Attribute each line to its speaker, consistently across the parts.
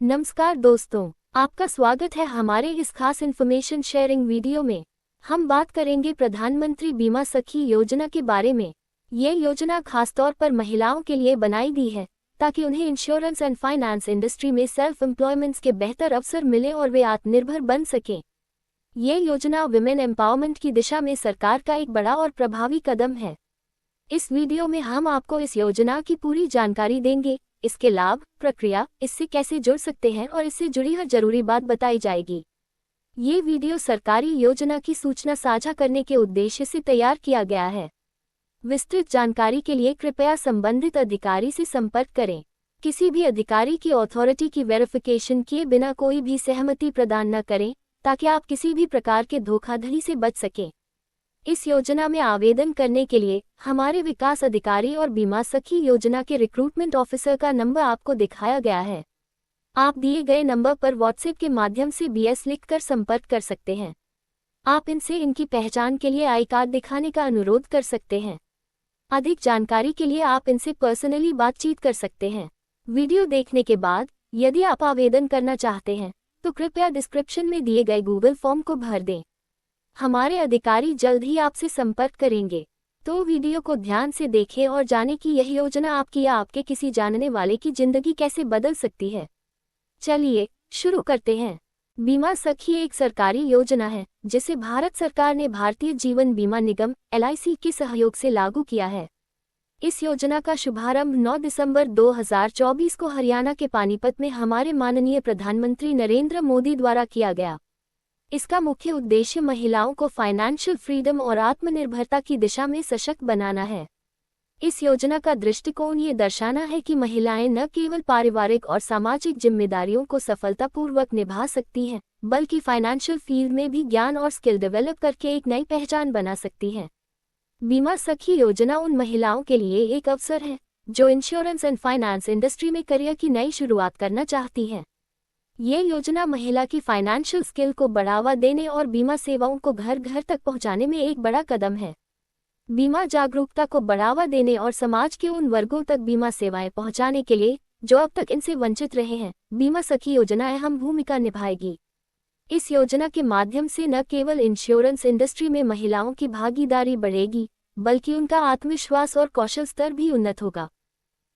Speaker 1: नमस्कार दोस्तों, आपका स्वागत है हमारे इस खास इन्फॉर्मेशन शेयरिंग वीडियो में। हम बात करेंगे प्रधानमंत्री बीमा सखी योजना के बारे में। ये योजना खासतौर पर महिलाओं के लिए बनाई गई है ताकि उन्हें इंश्योरेंस एंड फाइनेंस इंडस्ट्री में सेल्फ एम्प्लॉयमेंट के बेहतर अवसर मिले और वे आत्मनिर्भर बन सकें। ये योजना विमेन एम्पावरमेंट की दिशा में सरकार का एक बड़ा और प्रभावी कदम है। इस वीडियो में हम आपको इस योजना की पूरी जानकारी देंगे, इसके लाभ, प्रक्रिया, इससे कैसे जुड़ सकते हैं और इससे जुड़ी हर जरूरी बात बताई जाएगी। ये वीडियो सरकारी योजना की सूचना साझा करने के उद्देश्य से तैयार किया गया है। विस्तृत जानकारी के लिए कृपया संबंधित अधिकारी से संपर्क करें। किसी भी अधिकारी की अथॉरिटी की वेरिफिकेशन किए बिना कोई भी सहमति प्रदान न करें ताकि आप किसी भी प्रकार के धोखाधड़ी से बच सकें। इस योजना में आवेदन करने के लिए हमारे विकास अधिकारी और बीमा सखी योजना के रिक्रूटमेंट ऑफिसर का नंबर आपको दिखाया गया है। आप दिए गए नंबर पर व्हाट्सएप के माध्यम से BS लिखकर संपर्क कर सकते हैं। आप इनसे इनकी पहचान के लिए आई कार्ड दिखाने का अनुरोध कर सकते हैं। अधिक जानकारी के लिए आप इनसे पर्सनली बातचीत कर सकते हैं। वीडियो देखने के बाद यदि आप आवेदन करना चाहते हैं तो कृपया डिस्क्रिप्शन में दिए गए गूगल फॉर्म को भर दें। हमारे अधिकारी जल्द ही आपसे संपर्क करेंगे। तो वीडियो को ध्यान से देखें और जानें कि यह योजना आपकी या आपके किसी जानने वाले की जिंदगी कैसे बदल सकती है। चलिए शुरू करते हैं। बीमा सखी एक सरकारी योजना है जिसे भारत सरकार ने भारतीय जीवन बीमा निगम LIC के सहयोग से लागू किया है। इस योजना का शुभारंभ 9 दिसंबर 2024 को हरियाणा के पानीपत में हमारे माननीय प्रधानमंत्री नरेंद्र मोदी द्वारा किया गया। इसका मुख्य उद्देश्य महिलाओं को फाइनेंशियल फ्रीडम और आत्मनिर्भरता की दिशा में सशक्त बनाना है। इस योजना का दृष्टिकोण ये दर्शाना है कि महिलाएं न केवल पारिवारिक और सामाजिक जिम्मेदारियों को सफलतापूर्वक निभा सकती हैं, बल्कि फाइनेंशियल फील्ड में भी ज्ञान और स्किल डेवलप करके एक नई पहचान बना सकती हैं। बीमा सखी योजना उन महिलाओं के लिए एक अवसर है जो इंश्योरेंस एंड फाइनेंस इंडस्ट्री में करियर की नई शुरुआत करना चाहती हैं। ये योजना महिला की फाइनेंशियल स्किल को बढ़ावा देने और बीमा सेवाओं को घर घर तक पहुंचाने में एक बड़ा कदम है। बीमा जागरूकता को बढ़ावा देने और समाज के उन वर्गों तक बीमा सेवाएं पहुंचाने के लिए जो अब तक इनसे वंचित रहे हैं, बीमा सखी योजना अहम भूमिका निभाएगी। इस योजना के माध्यम से न केवल इंश्योरेंस इंडस्ट्री में महिलाओं की भागीदारी बढ़ेगी, बल्कि उनका आत्मविश्वास और कौशल स्तर भी उन्नत होगा।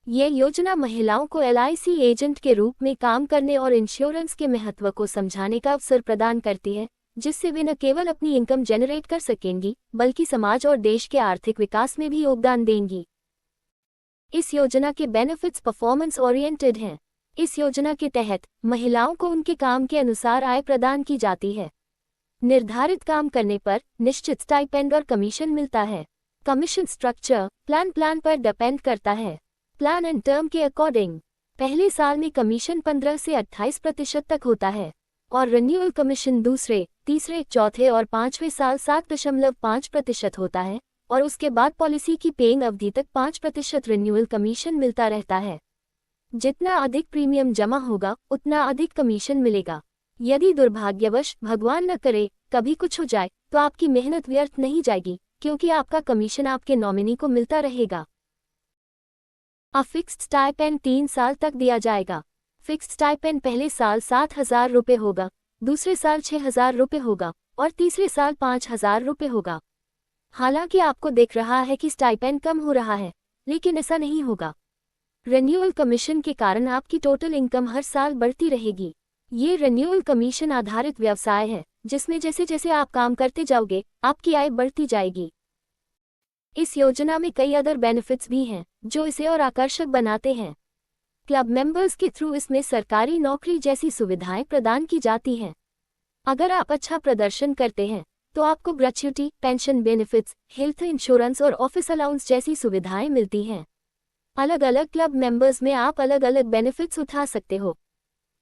Speaker 1: ये योजना महिलाओं को LIC एजेंट के रूप में काम करने और इंश्योरेंस के महत्व को समझाने का अवसर प्रदान करती है, जिससे वे न केवल अपनी इनकम जनरेट कर सकेंगी, बल्कि समाज और देश के आर्थिक विकास में भी योगदान देंगी। इस योजना के बेनिफिट्स परफॉर्मेंस ओरिएंटेड हैं। इस योजना के तहत महिलाओं को उनके काम के अनुसार आय प्रदान की जाती है। निर्धारित काम करने पर निश्चित स्टाइपेंड और कमीशन मिलता है। कमीशन स्ट्रक्चर प्लान पर डिपेंड करता है। प्लान एंड टर्म के अकॉर्डिंग पहले साल में कमीशन 15 से 28% तक होता है और रिन्यूअल कमीशन दूसरे, तीसरे, चौथे और 5वें साल 7.5% होता है और उसके बाद पॉलिसी की पेइंग अवधि तक 5% रिन्यूअल कमीशन मिलता रहता है। जितना अधिक प्रीमियम जमा होगा उतना अधिक कमीशन मिलेगा। यदि दुर्भाग्यवश भगवान न करे कभी कुछ हो जाए तो आपकी मेहनत व्यर्थ नहीं जाएगी, क्योंकि आपका कमीशन आपके नॉमिनी को मिलता रहेगा। फिक्स्ड स्टाइपेंड 3 साल तक दिया जाएगा। फिक्स्ड स्टाइपेंड पहले साल 7,000 रुपये होगा, दूसरे साल 6,000 रुपये होगा और तीसरे साल 5,000 रुपये होगा। हालांकि आपको दिख रहा है कि स्टाइपेंड कम हो रहा है, लेकिन ऐसा नहीं होगा। रिन्यूअल कमीशन के कारण आपकी टोटल इनकम हर साल बढ़ती रहेगी। ये रिन्यूअल कमीशन आधारित व्यवसाय है जिसमें जैसे जैसे आप काम करते जाओगे आपकी आय बढ़ती जाएगी। इस योजना में कई अदर बेनिफिट्स भी हैं जो इसे और आकर्षक बनाते हैं। क्लब मेंबर्स के थ्रू इसमें सरकारी नौकरी जैसी सुविधाएं प्रदान की जाती हैं। अगर आप अच्छा प्रदर्शन करते हैं तो आपको gratuity, pension benefits, health insurance और ऑफिस अलाउंस जैसी सुविधाएं मिलती हैं। अलग अलग क्लब मेंबर्स में आप अलग अलग बेनिफिट्स उठा सकते हो।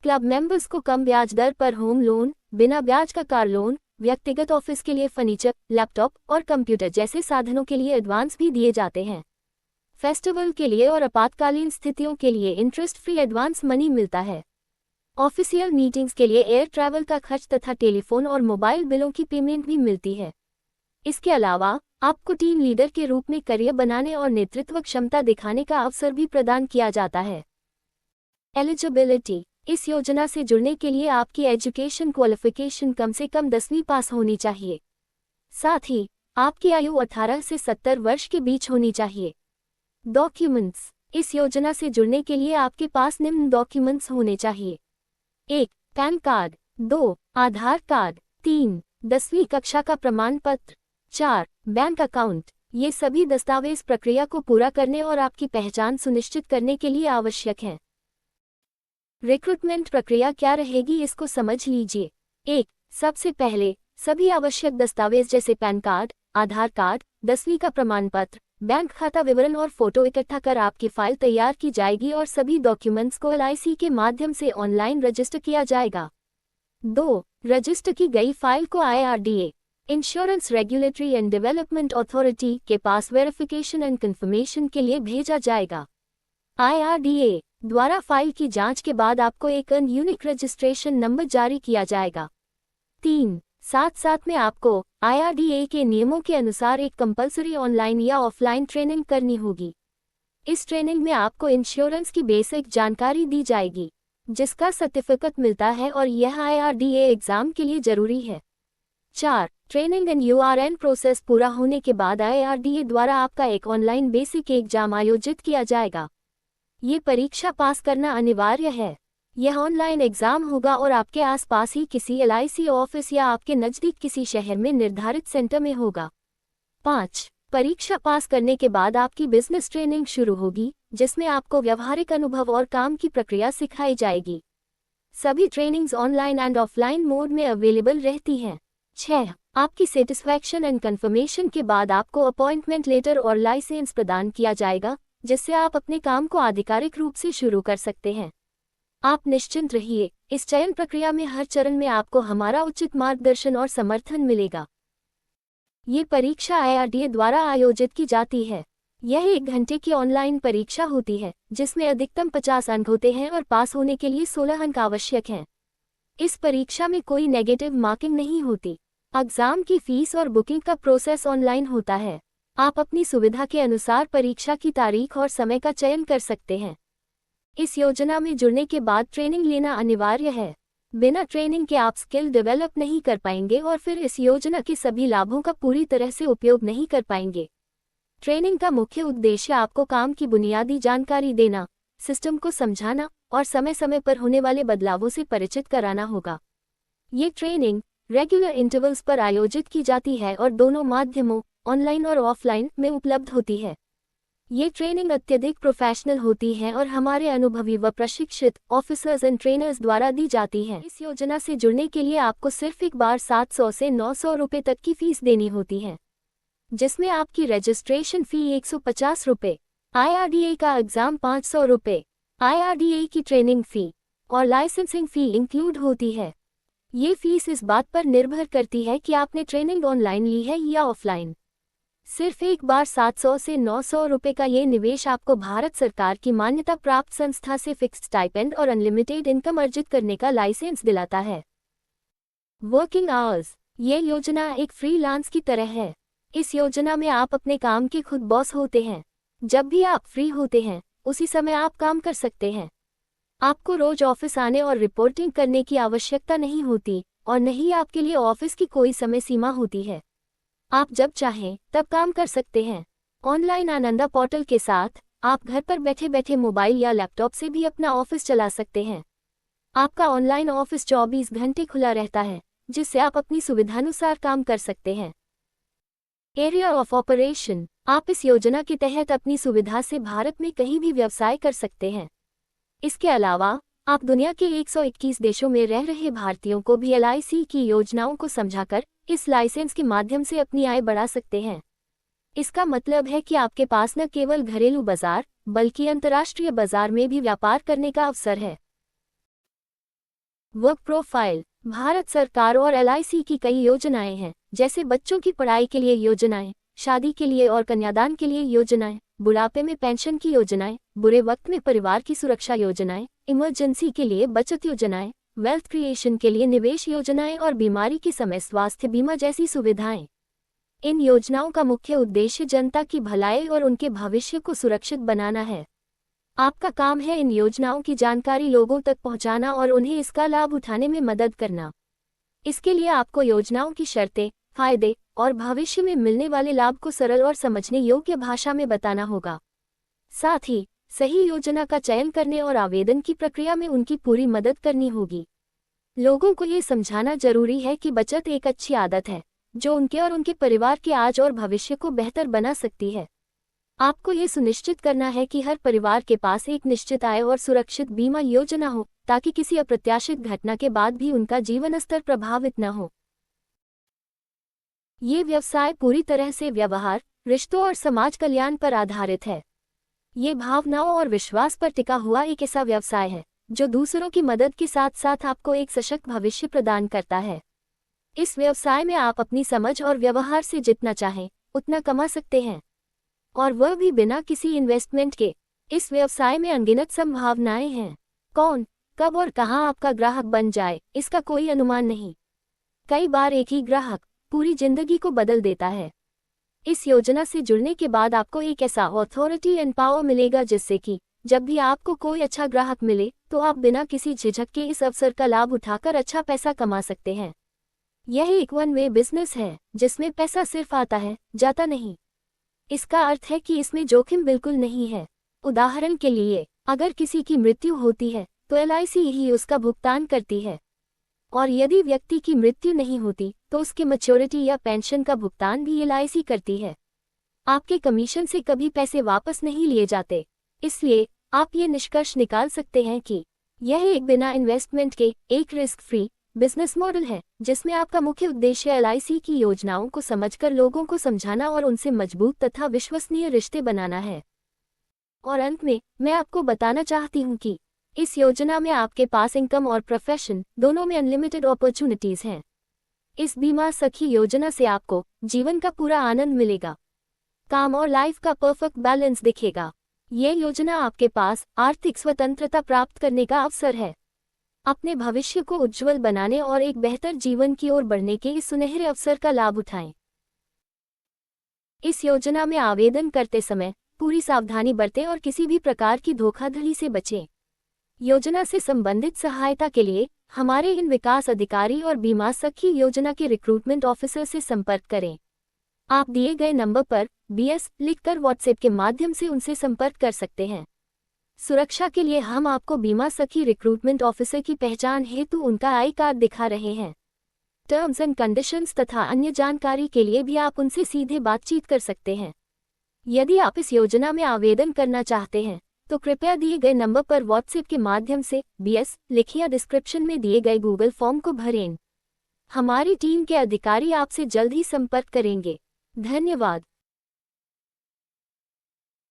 Speaker 1: क्लब मेंबर्स को कम ब्याज दर पर होम लोन, बिना ब्याज का कार लोन, व्यक्तिगत ऑफिस के लिए फर्नीचर, लैपटॉप और कंप्यूटर जैसे साधनों के लिए एडवांस भी दिए जाते हैं। फेस्टिवल के लिए और आपातकालीन स्थितियों के लिए इंटरेस्ट फ्री एडवांस मनी मिलता है। ऑफिशियल मीटिंग्स के लिए एयर ट्रैवल का खर्च तथा टेलीफोन और मोबाइल बिलों की पेमेंट भी मिलती है। इसके अलावा आपको टीम लीडर के रूप में करियर बनाने और नेतृत्व क्षमता दिखाने का अवसर भी प्रदान किया जाता है। एलिजिबिलिटी इस योजना से जुड़ने के लिए आपकी एजुकेशन क्वालिफिकेशन कम से कम 10वीं पास होनी चाहिए। साथ ही आपकी आयु 18 से 70 वर्ष के बीच होनी चाहिए। डॉक्यूमेंट्स। इस योजना से जुड़ने के लिए आपके पास निम्न डॉक्यूमेंट्स होने चाहिए। 1. Pan card. 2. आधार कार्ड। 3. 10वीं कक्षा का प्रमाण पत्र। 4. Bank account. ये सभी दस्तावेज प्रक्रिया को पूरा करने और आपकी पहचान सुनिश्चित करने के लिए आवश्यक हैं। रिक्रूटमेंट प्रक्रिया क्या रहेगी इसको समझ लीजिए। 1. सबसे पहले सभी आवश्यक दस्तावेज जैसे पैन कार्ड, आधार कार्ड, 10वीं का प्रमाण पत्र, बैंक खाता विवरण और फोटो इकट्ठा कर आपकी फाइल तैयार की जाएगी और सभी डॉक्यूमेंट्स को LIC के माध्यम से ऑनलाइन रजिस्टर किया जाएगा। 2. रजिस्टर की गई फाइल को IRDA insurance regulatory and development authority के पास वेरिफिकेशन एंड कंफर्मेशन के लिए भेजा जाएगा। IRDA द्वारा फाइल की जांच के बाद आपको एक यूनिक रजिस्ट्रेशन नंबर जारी किया जाएगा। 3. साथ साथ में आपको IRDA के नियमों के अनुसार एक कंपलसरी ऑनलाइन या ऑफलाइन ट्रेनिंग करनी होगी। इस ट्रेनिंग में आपको इंश्योरेंस की बेसिक जानकारी दी जाएगी, जिसका सर्टिफिकेट मिलता है और यह IRDA एग्जाम के लिए जरूरी है। 4. ट्रेनिंग एंड URN प्रोसेस पूरा होने के बाद IRDA द्वारा आपका एक ऑनलाइन बेसिक एग्जाम आयोजित किया जाएगा। ये परीक्षा पास करना अनिवार्य है। यह ऑनलाइन एग्जाम होगा और आपके आसपास ही किसी LIC ऑफिस या आपके नज़दीक किसी शहर में निर्धारित सेंटर में होगा। 5. परीक्षा पास करने के बाद आपकी बिजनेस ट्रेनिंग शुरू होगी, जिसमें आपको व्यावहारिक अनुभव और काम की प्रक्रिया सिखाई जाएगी। सभी trainings online and offline mode में अवेलेबल रहती हैं। 6. आपकी सेटिस्फैक्शन एंड कंफर्मेशन के बाद आपको अपॉइंटमेंट लेटर और लाइसेंस प्रदान किया जाएगा, जिससे आप अपने काम को आधिकारिक रूप से शुरू कर सकते हैं। आप निश्चिंत रहिए, इस चयन प्रक्रिया में हर चरण में आपको हमारा उचित मार्गदर्शन और समर्थन मिलेगा। ये परीक्षा IRDA द्वारा आयोजित की जाती है। यह 1 घंटे की ऑनलाइन परीक्षा होती है, जिसमें अधिकतम 50 अंक होते हैं और पास होने के लिए 16 अंक आवश्यक हैं। इस परीक्षा में कोई नेगेटिव मार्किंग नहीं होती। एग्जाम की फीस और बुकिंग का प्रोसेस ऑनलाइन होता है। आप अपनी सुविधा के अनुसार परीक्षा की तारीख और समय का चयन कर सकते हैं। इस योजना में जुड़ने के बाद ट्रेनिंग लेना अनिवार्य है। बिना ट्रेनिंग के आप स्किल डेवलप नहीं कर पाएंगे और फिर इस योजना के सभी लाभों का पूरी तरह से उपयोग नहीं कर पाएंगे। ट्रेनिंग का मुख्य उद्देश्य आपको काम की बुनियादी जानकारी देना, सिस्टम को समझाना और समय समय पर होने वाले बदलावों से परिचित कराना होगा। ये ट्रेनिंग रेगुलर इंटरवल्स पर आयोजित की जाती है और दोनों माध्यमों, ऑनलाइन और ऑफलाइन, में उपलब्ध होती है। ये ट्रेनिंग अत्यधिक प्रोफेशनल होती है और हमारे अनुभवी व प्रशिक्षित ऑफिसर्स एंड ट्रेनर्स द्वारा दी जाती है। इस योजना से जुड़ने के लिए आपको सिर्फ एक बार 700 से 900 रुपये तक की फीस देनी होती है, जिसमें आपकी रजिस्ट्रेशन फ़ी 150 रुपये, IRDA का एग्ज़ाम 500 रुपये, IRDA की ट्रेनिंग फ़ी और लाइसेंसिंग फ़ी इंक्लूड होती है। ये फीस इस बात पर निर्भर करती है कि आपने ट्रेनिंग ऑनलाइन ली है या ऑफलाइन। सिर्फ एक बार 700 से 900 रुपये का ये निवेश आपको भारत सरकार की मान्यता प्राप्त संस्था से फिक्स्ड स्टाइपेंड और अनलिमिटेड इनकम अर्जित करने का लाइसेंस दिलाता है। Working hours. ये योजना एक फ्रीलांस की तरह है। इस योजना में आप अपने काम के खुद बॉस होते हैं। जब भी आप फ्री होते हैं, उसी समय आप काम कर सकते हैं। आपको रोज ऑफिस आने और रिपोर्टिंग करने की आवश्यकता नहीं होती और न ही आपके लिए ऑफिस की कोई समय सीमा होती है। आप जब चाहें तब काम कर सकते हैं। ऑनलाइन आनंदा पोर्टल के साथ आप घर पर बैठे बैठे मोबाइल या लैपटॉप से भी अपना ऑफिस चला सकते हैं। आपका ऑनलाइन ऑफिस 24 घंटे खुला रहता है, जिससे आप अपनी सुविधानुसार काम कर सकते हैं। Area of operation. आप इस योजना के तहत अपनी सुविधा से भारत में कहीं भी व्यवसाय कर सकते हैं। इसके अलावा आप दुनिया के 121 देशों में रह रहे भारतीयों को भी LIC की योजनाओं को समझाकर इस लाइसेंस के माध्यम से अपनी आय बढ़ा सकते हैं। इसका मतलब है कि आपके पास न केवल घरेलू बाजार, बल्कि अंतर्राष्ट्रीय बाजार में भी व्यापार करने का अवसर है। Work profile. भारत सरकार और LIC की कई योजनाएं हैं, जैसे बच्चों की पढ़ाई के लिए योजनाएं, शादी के लिए और कन्यादान के लिए योजनाएं, बुढ़ापे में पेंशन की योजनाएं, बुरे वक्त में परिवार की सुरक्षा योजनाएं, इमरजेंसी के लिए बचत योजनाएं, वेल्थ क्रिएशन के लिए निवेश योजनाएं और बीमारी के समय स्वास्थ्य बीमा जैसी सुविधाएं। इन योजनाओं का मुख्य उद्देश्य जनता की भलाई और उनके भविष्य को सुरक्षित बनाना है। आपका काम है इन योजनाओं की जानकारी लोगों तक पहुंचाना और उन्हें इसका लाभ उठाने में मदद करना। इसके लिए आपको योजनाओं की शर्तें, फायदे और भविष्य में मिलने वाले लाभ को सरल और समझने योग्य भाषा में बताना होगा। साथ ही सही योजना का चयन करने और आवेदन की प्रक्रिया में उनकी पूरी मदद करनी होगी। लोगों को ये समझाना जरूरी है कि बचत एक अच्छी आदत है जो उनके और उनके परिवार के आज और भविष्य को बेहतर बना सकती है। आपको ये सुनिश्चित करना है कि हर परिवार के पास एक निश्चित आय और सुरक्षित बीमा योजना हो, ताकि किसी अप्रत्याशित घटना के बाद भी उनका जीवन स्तर प्रभावित न हो। ये व्यवसाय पूरी तरह से व्यवहार, रिश्तों और समाज कल्याण पर आधारित है। ये भावनाओं और विश्वास पर टिका हुआ एक ऐसा व्यवसाय है जो दूसरों की मदद के साथ साथ आपको एक सशक्त भविष्य प्रदान करता है। इस व्यवसाय में आप अपनी समझ और व्यवहार से जितना चाहें उतना कमा सकते हैं, और वह भी बिना किसी इन्वेस्टमेंट के। इस व्यवसाय में अनगिनत संभावनाएं हैं। कौन, कब और कहां आपका ग्राहक बन जाए, इसका कोई अनुमान नहीं। कई बार एक ही ग्राहक पूरी जिंदगी को बदल देता है। इस योजना से जुड़ने के बाद आपको एक ऐसा अथॉरिटी एंड पावर मिलेगा जिससे कि जब भी आपको कोई अच्छा ग्राहक मिले तो आप बिना किसी झिझक के इस अवसर का लाभ उठाकर अच्छा पैसा कमा सकते हैं। यह एक वन वे बिजनेस है जिसमें पैसा सिर्फ आता है, जाता नहीं। इसका अर्थ है कि इसमें जोखिम बिल्कुल नहीं है। उदाहरण के लिए, अगर किसी की मृत्यु होती है तो LIC ही उसका भुगतान करती है, और यदि व्यक्ति की मृत्यु नहीं होती तो उसके मैच्योरिटी या पेंशन का भुगतान भी LIC करती है। आपके कमीशन से कभी पैसे वापस नहीं लिए जाते। इसलिए आप ये निष्कर्ष निकाल सकते हैं कि यह एक बिना इन्वेस्टमेंट के एक रिस्क फ्री बिजनेस मॉडल है जिसमें आपका मुख्य उद्देश्य LIC की योजनाओं को समझकर लोगों को समझाना और उनसे मजबूत तथा विश्वसनीय रिश्ते बनाना है। और अंत में मैं आपको बताना चाहती हूँ कि इस योजना में आपके पास इनकम और प्रोफेशन दोनों में अनलिमिटेड अपॉर्चुनिटीज हैं। इस बीमा सखी योजना से आपको जीवन का पूरा आनंद मिलेगा, काम और लाइफ का परफेक्ट बैलेंस दिखेगा। ये योजना आपके पास आर्थिक स्वतंत्रता प्राप्त करने का अवसर है। अपने भविष्य को उज्जवल बनाने और एक बेहतर जीवन की ओर बढ़ने के इस सुनहरे अवसर का लाभ उठाएं। इस योजना में आवेदन करते समय पूरी सावधानी बरतें और किसी भी प्रकार की धोखाधड़ी से बचें। योजना से संबंधित सहायता के लिए हमारे इन विकास अधिकारी और बीमा सखी योजना के रिक्रूटमेंट ऑफिसर से संपर्क करें। आप दिए गए नंबर पर BS लिखकर व्हाट्सएप के माध्यम से उनसे संपर्क कर सकते हैं। सुरक्षा के लिए हम आपको बीमा सखी रिक्रूटमेंट ऑफिसर की पहचान हेतु उनका आई कार्ड दिखा रहे हैं। टर्म्स एंड कंडीशंस तथा अन्य जानकारी के लिए भी आप उनसे सीधे बातचीत कर सकते हैं। यदि आप इस योजना में आवेदन करना चाहते हैं तो कृपया दिए गए नंबर पर व्हाट्सएप के माध्यम से BS लिखें या डिस्क्रिप्शन में दिए गए गूगल फॉर्म को भरें। हमारी टीम के अधिकारी आपसे जल्द ही संपर्क करेंगे। धन्यवाद।